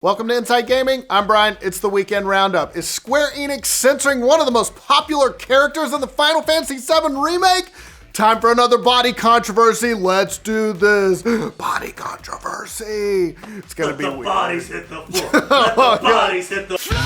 Welcome to Inside Gaming. I'm Brian. It's the Weekend Roundup. Is Square Enix censoring one of the most popular characters in the Final Fantasy VII Remake? Time for another body controversy. Let's do this. Body controversy. It's gonna be weird. Let the bodies hit the floor. Let the bodies hit the floor.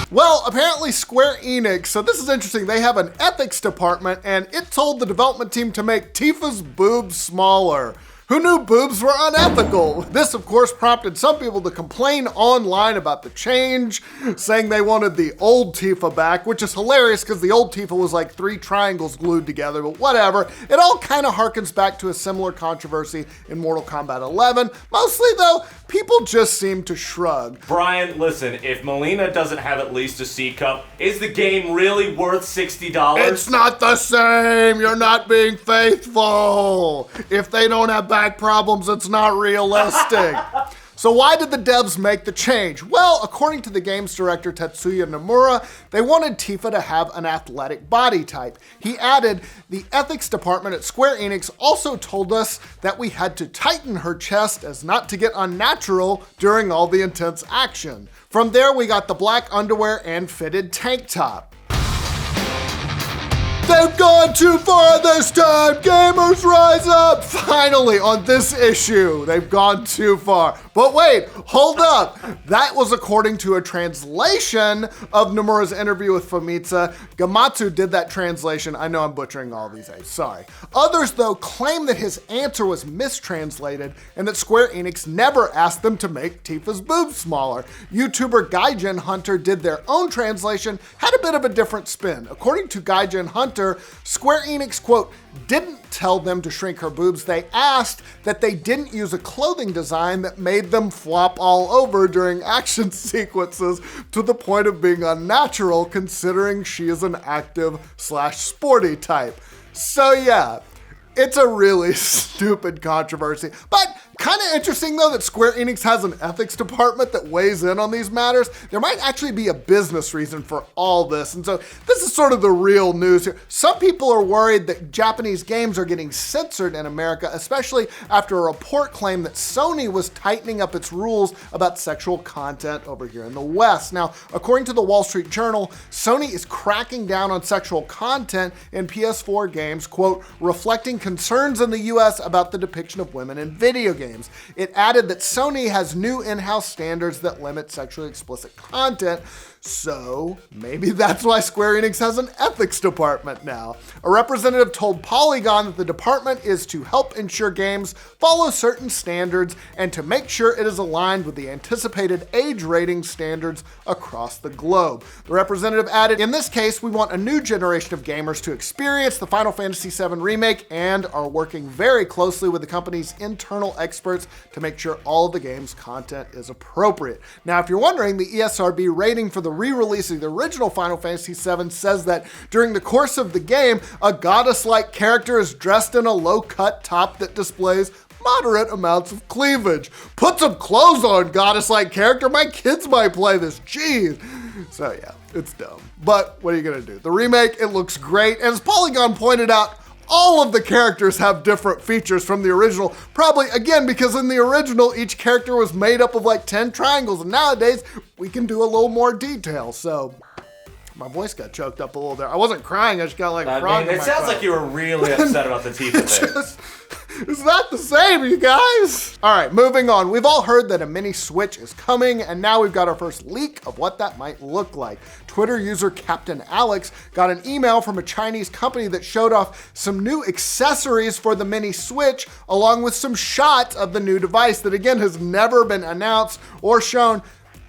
Well, apparently Square Enix, so this is interesting, they have an ethics department and it told the development team to make Tifa's boobs smaller. Who knew boobs were unethical? This, of course, prompted some people to complain online about the change, saying they wanted the old Tifa back, which is hilarious because the old Tifa was like 3 triangles glued together, but whatever. It all kind of harkens back to a similar controversy in Mortal Kombat 11. Mostly, though, people just seem to shrug. Brian, listen, if Melina doesn't have at least a C cup, is the game really worth $60? It's not the same. You're not being faithful. If they don't have back problems, it's not realistic. So why did the devs make the change? Well, according to the game's director Tetsuya Nomura, they wanted Tifa to have an athletic body type. He added, the ethics department at Square Enix also told us that we had to tighten her chest as not to get unnatural during all the intense action. From there, we got the black underwear and fitted tank top. They've gone too far this time! Gamers rise up! Finally, on this issue, they've gone too far. But wait, hold up. That was according to a translation of Nomura's interview with Famitsu. Gamatsu did that translation. I know I'm butchering all these names, sorry. Others, though, claim that his answer was mistranslated and that Square Enix never asked them to make Tifa's boobs smaller. YouTuber Gaijin Hunter did their own translation, had a bit of a different spin. According to Gaijin Hunter, Square Enix, quote, didn't tell them to shrink her boobs. They asked that they didn't use a clothing design that made them flop all over during action sequences to the point of being unnatural considering she is an active/sporty type. So yeah, it's a really stupid controversy, but kind of interesting though that Square Enix has an ethics department that weighs in on these matters. There might actually be a business reason for all this, and so this is sort of the real news here. Some people are worried that Japanese games are getting censored in America, especially after a report claimed that Sony was tightening up its rules about sexual content over here in the West. Now, according to the Wall Street Journal, Sony is cracking down on sexual content in PS4 games, quote, reflecting concerns in the US about the depiction of women in video games. It added that Sony has new in-house standards that limit sexually explicit content, so maybe that's why Square Enix has an ethics department now. A representative told Polygon that the department is to help ensure games follow certain standards and to make sure it is aligned with the anticipated age rating standards across the globe. The representative added, in this case, we want a new generation of gamers to experience the Final Fantasy VII Remake and are working very closely with the company's internal experts to make sure all of the game's content is appropriate. Now, if you're wondering, the ESRB rating for the re-release of the original Final Fantasy VII says that during the course of the game, a goddess-like character is dressed in a low-cut top that displays moderate amounts of cleavage. Put some clothes on, goddess-like character. My kids might play this. Jeez. So yeah, it's dumb. But what are you gonna do? The remake, it looks great. And as Polygon pointed out, all of the characters have different features from the original. Probably, again, because in the original, each character was made up of like 10 triangles. And nowadays, we can do a little more detail. So my voice got choked up a little there. I wasn't crying, I just got like frog in my it sounds throat. like you were really upset about the Tifa thing. It's not the same, you guys. All right, moving on. We've all heard that a mini Switch is coming, and now we've got our first leak of what that might look like. Twitter user Captain Alex got an email from a Chinese company that showed off some new accessories for the mini Switch, along with some shots of the new device that, again, has never been announced or shown.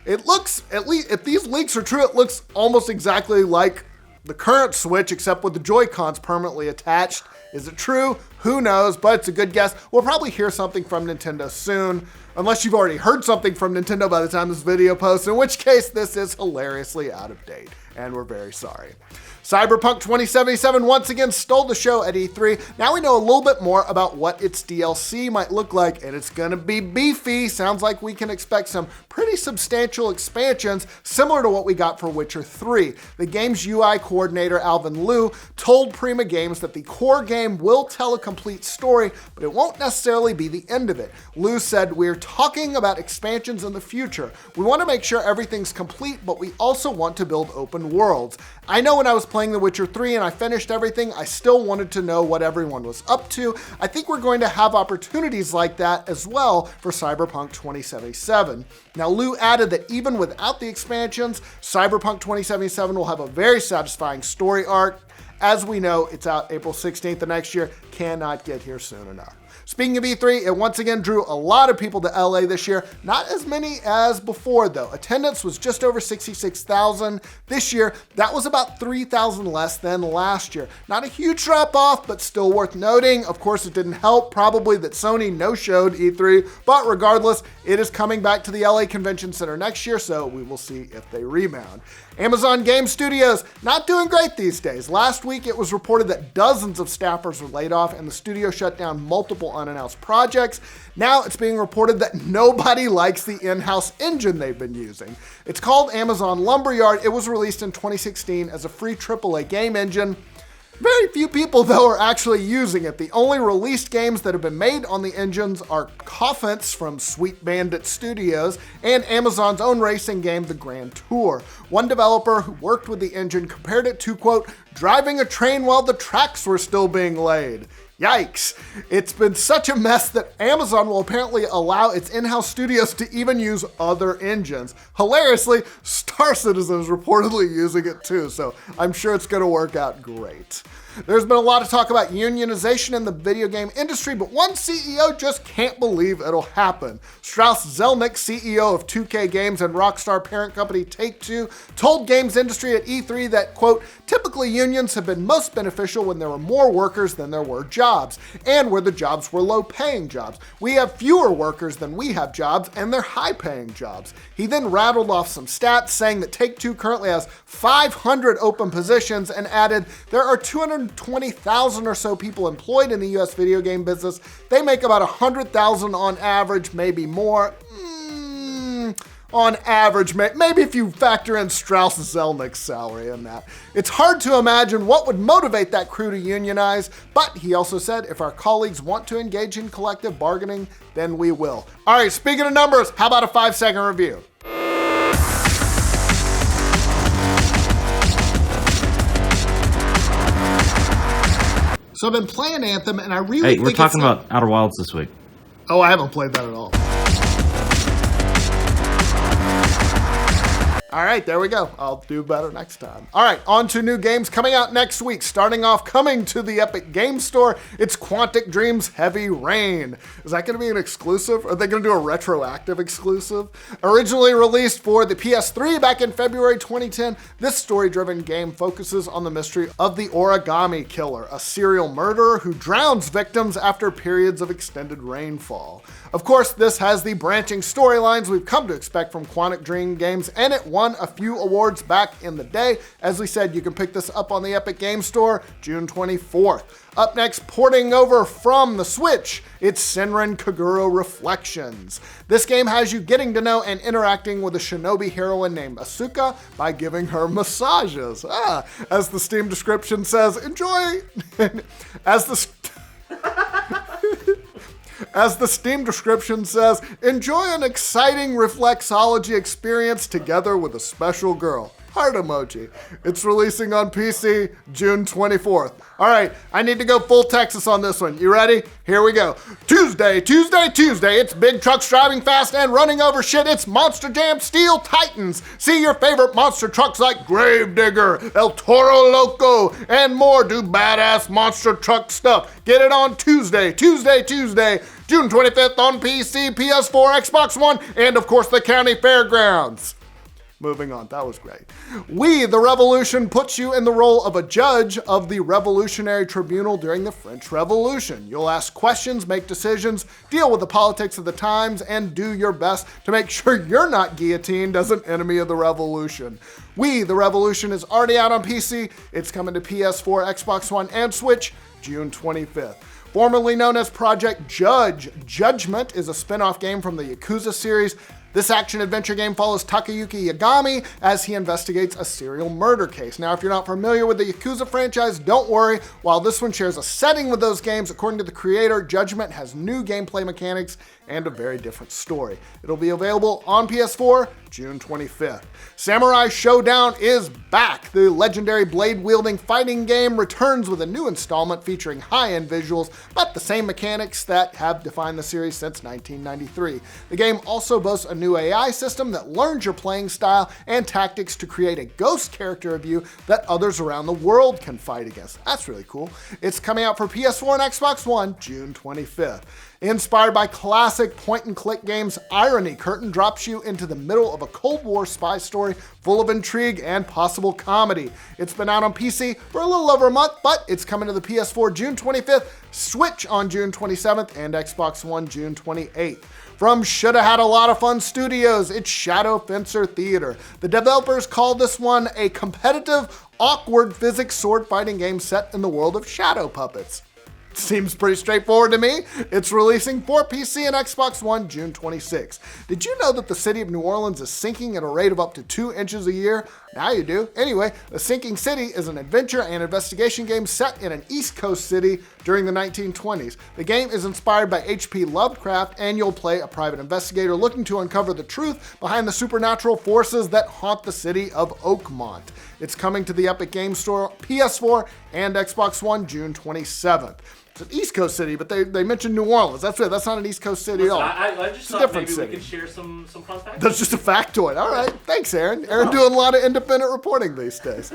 It looks, at least if these leaks are true, it looks almost exactly like the current Switch, except with the Joy-Cons permanently attached. Is it true? Who knows, but it's a good guess. We'll probably hear something from Nintendo soon, unless you've already heard something from Nintendo by the time this video posts, in which case this is hilariously out of date. and we're very sorry. Cyberpunk 2077 once again stole the show at E3. Now we know a little bit more about what its DLC might look like, and it's gonna be beefy. Sounds like we can expect some pretty substantial expansions similar to what we got for Witcher 3. The game's UI coordinator Alvin Liu told Prima Games that the core game will tell a complete story, but it won't necessarily be the end of it. Liu said, "We're talking about expansions in the future. We want to make sure everything's complete, but we also want to build open worlds. I know when I was playing The Witcher 3 and I finished everything, I still wanted to know what everyone was up to. I think we're going to have opportunities like that as well for Cyberpunk 2077. Now, Liu added that even without the expansions, Cyberpunk 2077 will have a very satisfying story arc. As we know, it's out April 16th of next year. Cannot get here soon enough. Speaking of E3, it once again drew a lot of people to LA this year. Not as many as before, though. Attendance was just over 66,000 this year. That was about 3,000 less than last year. Not a huge drop off, but still worth noting. Of course, it didn't help probably that Sony no-showed E3, but regardless, it is coming back to the LA Convention Center next year, so we will see if they rebound. Amazon Game Studios, not doing great these days. Last week, it was reported that dozens of staffers were laid off and the studio shut down multiple unannounced projects. Now it's being reported that nobody likes the in-house engine they've been using. It's called Amazon Lumberyard. It was released in 2016 as a free AAA game engine. Very few people, though, are actually using it. The only released games that have been made on the engines are Coffins from Sweet Bandit Studios and Amazon's own racing game, The Grand Tour. One developer who worked with the engine compared it to, quote, driving a train while the tracks were still being laid. Yikes. It's been such a mess that Amazon will apparently allow its in-house studios to even use other engines. Hilariously, Star Citizen is reportedly using it too, so I'm sure it's going to work out great. There's been a lot of talk about unionization in the video game industry, but one CEO just can't believe it'll happen. Strauss Zelnick, CEO of 2K Games and Rockstar parent company Take-Two, told games industry at E3 that, quote, typically unions have been most beneficial when there were more workers than there were jobs, and where the jobs were low-paying jobs. We have fewer workers than we have jobs, and they're high-paying jobs. He then rattled off some stats, saying that Take-Two currently has 500 open positions, and added, there are 220,000 or so people employed in the US video game business. They make about 100,000 on average, maybe more. On average, maybe if you factor in Strauss Zelnick's salary in that. It's hard to imagine what would motivate that crew to unionize, but he also said if our colleagues want to engage in collective bargaining, then we will. All right, speaking of numbers, how about a 5-second review? So I've been playing Anthem, and I really think we're talking about Outer Wilds this week. Oh, I haven't played that at all. All right, there we go. I'll do better next time. All right, on to new games coming out next week. Starting off, coming to the Epic Game Store, it's Quantic Dream's Heavy Rain. Is that going to be an exclusive? Are they going to do a retroactive exclusive? Originally released for the PS3 back in February 2010, this story-driven game focuses on the mystery of the Origami Killer, a serial murderer who drowns victims after periods of extended rainfall. Of course, this has the branching storylines we've come to expect from Quantic Dream games, and it won a few awards back in the day. As we said, you can pick this up on the Epic Game Store June 24th. Up next, porting over from the Switch, it's Senran Kaguro Reflections. This game has you getting to know and interacting with a shinobi heroine named Asuka by giving her massages. As the Steam description says, enjoy. As the Steam description says, enjoy an exciting reflexology experience together with a special girl. Heart emoji. It's releasing on PC June 24th. All right, I need to go full Texas on this one. You ready? Here we go. Tuesday. It's big trucks driving fast and running over shit. It's Monster Jam Steel Titans. See your favorite monster trucks like Gravedigger, El Toro Loco, and more do badass monster truck stuff. Get it on Tuesday, June 25th on PC, PS4, Xbox One, and of course the county fairgrounds. Moving on, that was great. We, the Revolution, puts you in the role of a judge of the Revolutionary Tribunal during the French Revolution. You'll ask questions, make decisions, deal with the politics of the times, and do your best to make sure you're not guillotined as an enemy of the revolution. We, the Revolution, is already out on PC. It's coming to PS4, Xbox One, and Switch June 25th. Formerly known as Project Judge, Judgment is a spin-off game from the Yakuza series. This action-adventure game follows Takayuki Yagami as he investigates a serial murder case. Now, if you're not familiar with the Yakuza franchise, don't worry. While this one shares a setting with those games, according to the creator, Judgment has new gameplay mechanics and a very different story. It'll be available on PS4 June 25th. Samurai Showdown is back. The legendary blade-wielding fighting game returns with a new installment featuring high-end visuals, but the same mechanics that have defined the series since 1993. The game also boasts a new AI system that learns your playing style and tactics to create a ghost character of you that others around the world can fight against. That's really cool. It's coming out for PS4 and Xbox One June 25th. Inspired by classic point-and-click games, Irony Curtain drops you into the middle of a Cold War spy story full of intrigue and possible comedy. It's been out on PC for a little over a month, but it's coming to the PS4 June 25th, Switch on June 27th, and Xbox One June 28th. From Shoulda Had a Lot of Fun Studios, it's Shadow Fencer Theater. The developers call this one a competitive, awkward physics sword fighting game set in the world of shadow puppets. Seems pretty straightforward to me. It's releasing for PC and Xbox One June 26. Did you know that the city of New Orleans is sinking at a rate of up to 2 inches a year? Now you do. Anyway, The Sinking City is an adventure and investigation game set in an East Coast city during the 1920s. The game is inspired by H.P. Lovecraft, and you'll play a private investigator looking to uncover the truth behind the supernatural forces that haunt the city of Oakmont. It's coming to the Epic Games Store, PS4, and Xbox One June 27th. It's an East Coast city, but they mentioned New Orleans. That's it. That's not an East Coast city at all. I just thought maybe we could share some fun facts. That's just a factoid. All right. Thanks, Aaron. Aaron doing a lot of independent reporting these days.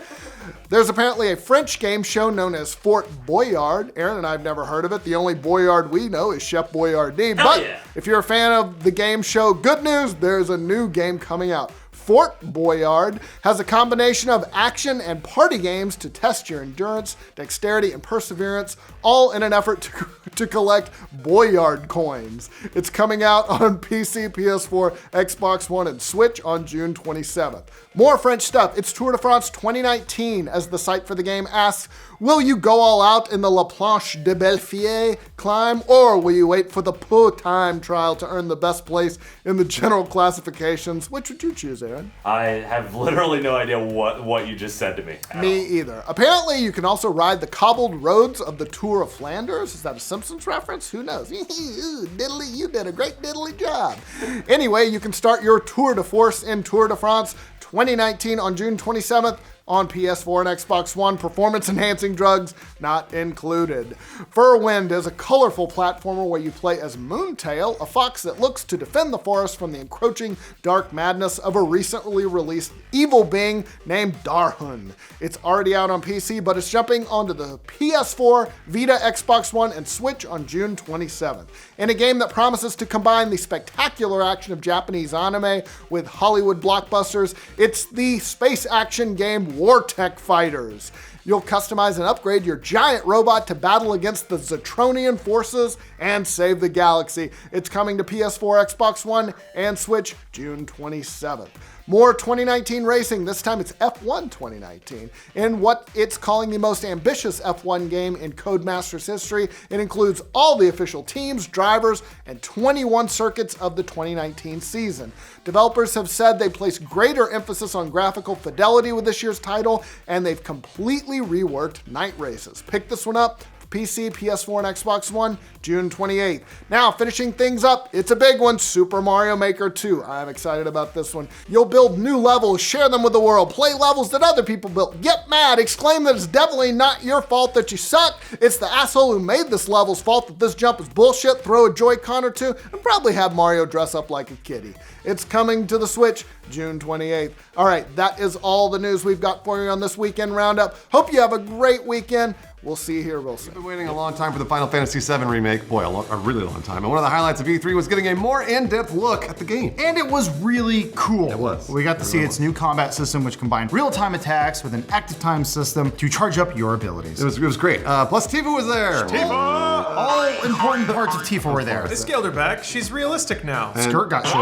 There's apparently a French game show known as Fort Boyard. Aaron and I have never heard of it. The only Boyard we know is Chef Boyardee. But if you're a fan of the game show, good news, there's a new game coming out. Fort Boyard has a combination of action and party games to test your endurance, dexterity, and perseverance, all in an effort to collect Boyard coins. It's coming out on PC, PS4, Xbox One, and Switch on June 27th. More French stuff. It's Tour de France 2019, as the site for the game asks, will you go all out in the La Planche de Belfier climb, or will you wait for the Pau time trial to earn the best place in the general classifications? Which would you choose, Aaron? I have literally no idea what you just said to me. Me either. Apparently, you can also ride the cobbled roads of the Tour of Flanders. Is that a Simpsons reference? Who knows? Diddly, you did a great diddly job. Anyway, you can start your tour de force in Tour de France 2019 on June 27th. On PS4 and Xbox One, performance-enhancing drugs not included. Furwind is a colorful platformer where you play as Moontail, a fox that looks to defend the forest from the encroaching dark madness of a recently released evil being named Darhun. It's already out on PC, but it's jumping onto the PS4, Vita, Xbox One, and Switch on June 27th. In a game that promises to combine the spectacular action of Japanese anime with Hollywood blockbusters, it's the space action game War Tech Fighters. You'll customize and upgrade your giant robot to battle against the Zetronian forces and save the galaxy. It's coming to PS4, Xbox One, and Switch June 27th. More 2019 racing, this time it's F1 2019. In what it's calling the most ambitious F1 game in Codemasters history, it includes all the official teams, drivers, and 21 circuits of the 2019 season. Developers have said they place greater emphasis on graphical fidelity with this year's title, and they've completely reworked night races. Pick this one up. PC, PS4, and Xbox One, June 28th. Now, finishing things up, it's a big one, Super Mario Maker 2. I'm excited about this one. You'll build new levels, share them with the world, play levels that other people built, get mad, exclaim that it's definitely not your fault that you suck, it's the asshole who made this level's fault that this jump is bullshit, throw a Joy-Con or two, and probably have Mario dress up like a kitty. It's coming to the Switch, June 28th. All right, that is all the news we've got for you on this Weekend Roundup. Hope you have a great weekend. we'll see here real soon. We've been waiting a long time for the Final Fantasy VII Remake. Boy, a really long time. And one of the highlights of E3 was getting a more in-depth look at the game. And it was really cool. It was. We got to see its new combat system, which combined real-time attacks with an active time system to charge up your abilities. It was great. Plus, Tifa was there. All important parts of Tifa were there. They scaled her back. She's realistic now. Skirt got short.